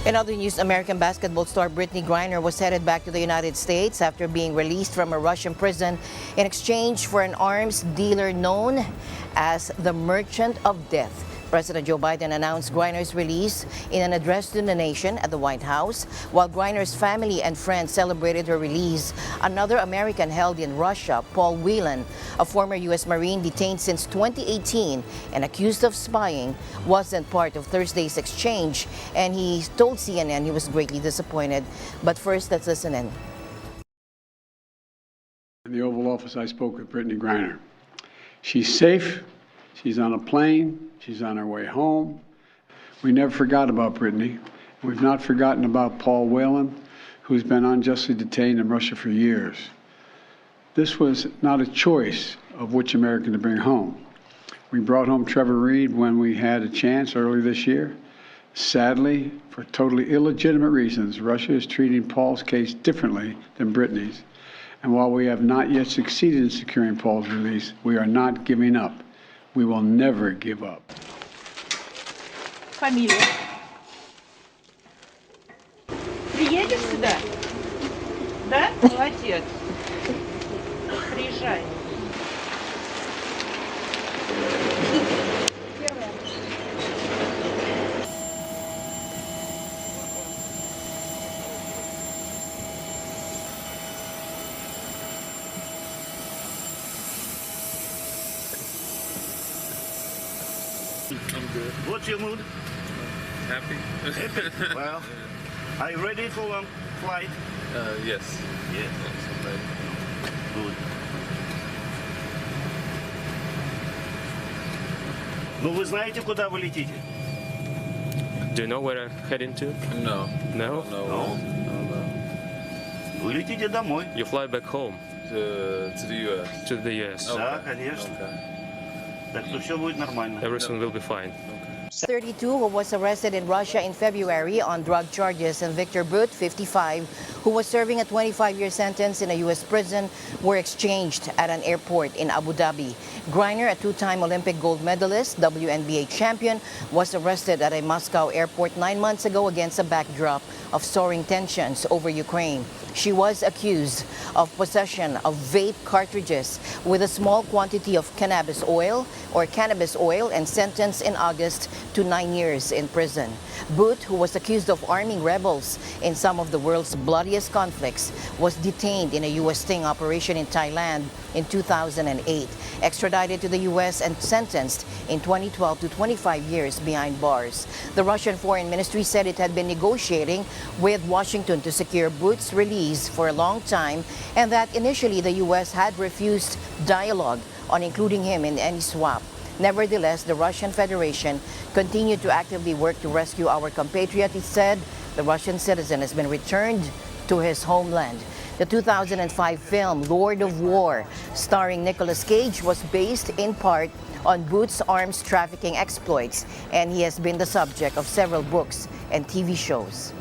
In other news, American basketball star Brittney Griner was headed back to the United States after being released from a Russian prison in exchange for an arms dealer known as the Merchant of Death. President Joe Biden announced Griner's release in an address to the nation at the White House. While Griner's family and friends celebrated her release, another American held in Russia, Paul Whelan, a former U.S. Marine detained since 2018 and accused of spying, wasn't part of Thursday's exchange, and he told CNN he was greatly disappointed. But first, let's listen in. In the Oval Office, I spoke with Brittney Griner. She's safe. She's on a plane. She's on her way home. We never forgot about Brittney. We've not forgotten about Paul Whelan, who's been unjustly detained in Russia for years. This was not a choice of which American to bring home. We brought home Trevor Reed when we had a chance early this year. Sadly, for totally illegitimate reasons, Russia is treating Paul's case differently than Brittney's. And while we have not yet succeeded in securing Paul's release, we are not giving up. We will never give up. Фамилия. Приедешь сюда? Да? Молодец. Приезжай. I'm good. What's your mood? Happy? Happy? Well, are you ready for long flight? Yes. Yes. I'm ready. Good. Ну, вы знаете, куда вы летите? Do you know where I'm heading to? No. No? No. Вы летите домой. You fly back home To the U.S. to the US. Да, конечно. Так что все будет нормально. Everything will be fine. 32, who was arrested in Russia in February on drug charges, and Viktor Bout, 55, who was serving a 25-year sentence in a U.S. prison, were exchanged at an airport in Abu Dhabi. Griner, a two-time Olympic gold medalist, WNBA champion, was arrested at a Moscow airport 9 months ago against a backdrop of soaring tensions over Ukraine. She was accused of possession of vape cartridges with a small quantity of cannabis oil and sentenced in August to 9 years in prison. Bout, who was accused of arming rebels in some of the world's bloodiest conflicts, was detained in a U.S. sting operation in Thailand in 2008, extradited to the U.S. and sentenced in 2012 to 25 years behind bars. The Russian Foreign Ministry said it had been negotiating with Washington to secure Bout's release for a long time, and that initially the U.S. had refused dialogue on including him in any swap. Nevertheless, the Russian Federation continued to actively work to rescue our compatriot. It said the Russian citizen has been returned to his homeland. The 2005 film Lord of War, starring Nicolas Cage, was based in part on Bout's arms trafficking exploits, and he has been the subject of several books and TV shows.